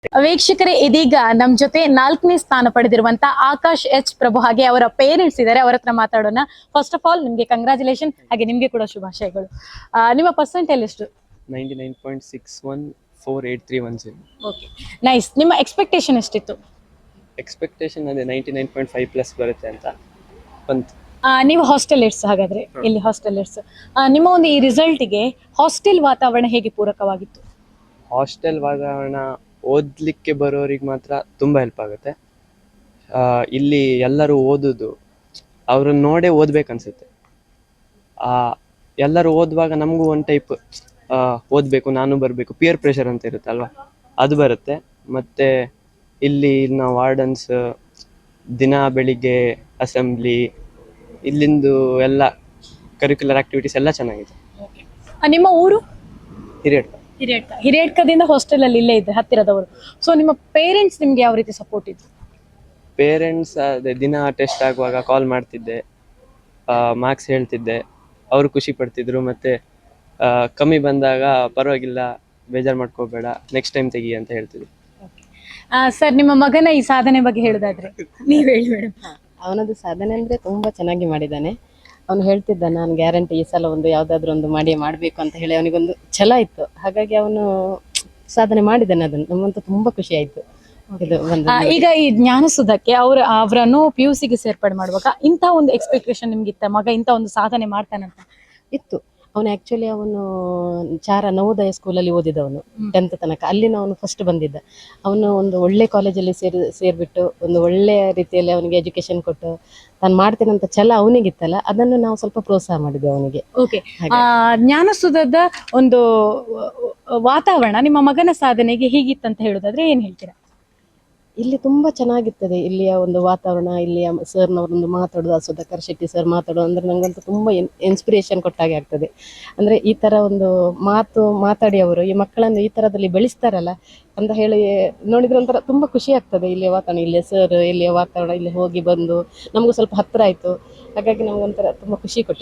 ವೀಕ್ಷಕರೇ, ಇದೀಗ ನಮ್ ಜೊತೆ 4ನೇ ಸ್ಥಾನ ಪಡೆದಿರುವಂತ ಆಕಾಶ್ ಎಚ್ ಪ್ರಭು ಹಾಗೆ ಅವರ ಪೇರೆಂಟ್ಸ್ ಇದ್ದಾರೆ. ಅವರ ಹತ್ರ ಮಾತಾಡೋಣ. ಫಸ್ಟ್ ಆಫ್ ಆಲ್ ನಿಮ್ಗೆ ಕಂಗ್ರಾಚುಲೇಷನ್, ಹಾಗೆ ನಿಮ್ಗೆ ಕೂಡ ಶುಭಾಶಯಗಳು. ನಿಮ್ಮ ಪರ್ಸೆಂಟೇಜ್ ಎಷ್ಟು? 99.614831. Okay, nice. ನಿಮ್ಮ ಎಕ್ಸ್ಪೆಕ್ಟೇಷನ್ ಎಷ್ಟಿತ್ತು? ಎಕ್ಸ್ಪೆಕ್ಟೇಷನ್ ಅದೇ 99.5 ಪ್ಲಸ್ ಬರುತ್ತೆ ಅಂತ ಬಂತು. ನೀವು ಹಾಸ್ಟೆಲ್ ಇರ್ಸ್, ಹಾಗಾದ್ರೆ ಇಲ್ಲಿ ಹಾಸ್ಟೆಲ್ ಇರ್ಸ್. ನಿಮ್ಮ ಒಂದು ಈ ರಿಸಲ್ಟ್ಗೆ ಹಾಸ್ಟೆಲ್ ವಾತಾವರಣ ಹೇಗೆ ಪೂರಕವಾಗಿತ್ತು? ಹಾಸ್ಟೆಲ್ ವಾತಾವರಣ ಓದಲಿಕ್ಕೆ ಬರೋರಿಗೆ ಮಾತ್ರ ತುಂಬ ಹೆಲ್ಪ್ ಆಗುತ್ತೆ. ಇಲ್ಲಿ ಎಲ್ಲರೂ ಓದೋದು ಅವ್ರನ್ನ ನೋಡೇ ಓದ್ಬೇಕನ್ಸುತ್ತೆ. ಎಲ್ಲರೂ ಓದುವಾಗ ನಮಗೂ ಒಂದು ಟೈಪ್ ಓದಬೇಕು, ನಾನು ಬರಬೇಕು, ಪಿಯರ್ ಪ್ರೆಷರ್ ಅಂತ ಇರುತ್ತಲ್ವ, ಅದು ಬರುತ್ತೆ. ಮತ್ತು ಇಲ್ಲಿ ನಾವು ವಾರ್ಡನ್ಸ್ ದಿನ ಬೆಳಿಗ್ಗೆ ಅಸೆಂಬ್ಲಿ, ಇಲ್ಲಿಂದು ಎಲ್ಲ ಕರಿಕ್ಯುಲರ್ ಆಕ್ಟಿವಿಟೀಸ್ ಎಲ್ಲ ಚೆನ್ನಾಗಿದೆ. ನಿಮ್ಮ ಊರು? ಹಿರಿಯಡ್ಕ. ಹಿರಿಯಡ್ಕದಿಂದ ಹಾಸ್ಟೆಲ್ ಅಲ್ಲಿ ಇಲ್ಲೇ ಇದ್ದೆ, ಹತ್ತಿರದವರು. ಸೊ ನಿಮ್ಮ ಪೇರೆಂಟ್ಸ್ ನಿಮ್ಗೆ ಯಾವ ರೀತಿ ಸಪೋರ್ಟ್ ಇತ್ತು? ಪೇರೆಂಟ್ಸ್ ಅದೇ ದಿನ ಟೆಸ್ಟ್ ಆಗುವಾಗ ಕಾಲ್ ಮಾಡ್ತಿದ್ದೆ, ಮಾರ್ಕ್ಸ್ ಹೇಳ್ತಿದ್ದೆ, ಅವರು ಖುಷಿ ಪಡ್ತಿದ್ರು. ಮತ್ತು ಕಮ್ಮಿ ಬಂದಾಗ ಪರವಾಗಿಲ್ಲ, ಬೇಜಾರು ಮಾಡ್ಕೋಬೇಡ, ನೆಕ್ಸ್ಟ್ ಟೈಮ್ ತೆಗಿ ಅಂತ ಹೇಳ್ತಿದ್ರು. ಸರ್, ನಿಮ್ಮ ಮಗನ ಈ ಸಾಧನೆ ಬಗ್ಗೆ ಹೇಳೋದಾದ್ರೆ ನೀವ್ ಹೇಳಿ ಮೇಡಮ್. ಅವನದು ಸಾಧನೆ ಅಂದ್ರೆ ತುಂಬಾ ಚೆನ್ನಾಗಿ ಮಾಡಿದ್ದಾನೆ. ಅವನು ಹೇಳ್ತಿದ್ದ, ನಾನು ಗ್ಯಾರಂಟಿ ಈ ಸಲ ಒಂದು ಯಾವ್ದಾದ್ರು ಒಂದು ಮಾಡಬೇಕು ಅಂತ ಹೇಳಿ ಅವನಿಗೊಂದು ಛಲ ಇತ್ತು. ಹಾಗಾಗಿ ಅವನು ಸಾಧನೆ ಮಾಡಿದ್ದಾನೆ. ಅದನ್ನು ನಮ್ಮಂತೂ ತುಂಬಾ ಖುಷಿ ಆಯ್ತು. ಇದು ಈಗ ಈ ಜ್ಞಾನಸುಧಕ್ಕೆ ಅವರನ್ನು PUC ಗೆ ಸೇರ್ಪಡೆ ಮಾಡುವಾಗ ಇಂಥ ಒಂದು ಎಕ್ಸ್ಪೆಕ್ಟೇಷನ್ ನಿಮ್ಗಿತ್ತ, ಮಗ ಇಂಥ ಒಂದು ಸಾಧನೆ ಮಾಡ್ತಾನಂತ? ಇತ್ತು. ಅವನು ಆಕ್ಚುಲಿ ಅವನು ಚಾರ ನವೋದಯ ಸ್ಕೂಲಲ್ಲಿ ಓದಿದವನು 10th ತನಕ. ಅಲ್ಲಿನ ಅವನು ಫಸ್ಟ್ ಬಂದಿದ್ದ. ಅವನು ಒಂದು ಒಳ್ಳೆ ಕಾಲೇಜಲ್ಲಿ ಸೇರ್ಬಿಟ್ಟು ಒಂದು ಒಳ್ಳೆ ರೀತಿಯಲ್ಲಿ ಅವನಿಗೆ ಎಜುಕೇಶನ್ ಕೊಟ್ಟು ತಾನು ಮಾಡ್ತೇನಂತ ಛಲ ಅವನಿಗಿತ್ತಲ್ಲ, ಅದನ್ನು ನಾವು ಸ್ವಲ್ಪ ಪ್ರೋತ್ಸಾಹ ಮಾಡಿದ್ವಿ ಅವನಿಗೆ. ಓಕೆ, ಜ್ಞಾನಸುಧದ ಒಂದು ವಾತಾವರಣ ನಿಮ್ಮ ಮಗನ ಸಾಧನೆಗೆ ಹೀಗಿತ್ತಂತ ಹೇಳೋದಾದ್ರೆ ಏನ್ ಹೇಳ್ತೀರಾ? ಇಲ್ಲಿ ತುಂಬಾ ಚೆನ್ನಾಗಿರ್ತದೆ. ಇಲ್ಲಿಯ ಒಂದು ವಾತಾವರಣ, ಇಲ್ಲಿಯ ಸರ್ನವರೊಂದು ಮಾತಾಡೋದು, ಸುಧಾಕರ್ ಶೆಟ್ಟಿ ಸರ್ ಮಾತಾಡೋದು ಅಂದ್ರೆ ನಂಗಂತೂ ತುಂಬಾ ಇನ್ಸ್ಪಿರೇಷನ್ ಕೊಟ್ಟಾಗೆ ಆಗ್ತದೆ. ಅಂದ್ರೆ ಈ ತರ ಒಂದು ಮಾತಾಡಿ ಅವರು ಈ ಮಕ್ಕಳನ್ನು ಈ ತರದಲ್ಲಿ ಬೆಳೆಸ್ತಾರಲ್ಲ ಅಂತ ಹೇಳಿ ನೋಡಿದ್ರೆ ಒಂಥರ ತುಂಬಾ ಖುಷಿ ಆಗ್ತದೆ. ಇಲ್ಲಿಯ ವಾತಾವರಣ, ಇಲ್ಲಿಯ ಸರ್, ಇಲ್ಲಿಯ ವಾತಾವರಣ, ಇಲ್ಲಿ ಹೋಗಿ ಬಂದು ನಮಗೂ ಸ್ವಲ್ಪ ಹತ್ರ ಆಯ್ತು. ಹಾಗಾಗಿ ನಮ್ಗೊಂಥರ ತುಂಬಾ ಖುಷಿ ಕೊಟ್ಟಿದೆ.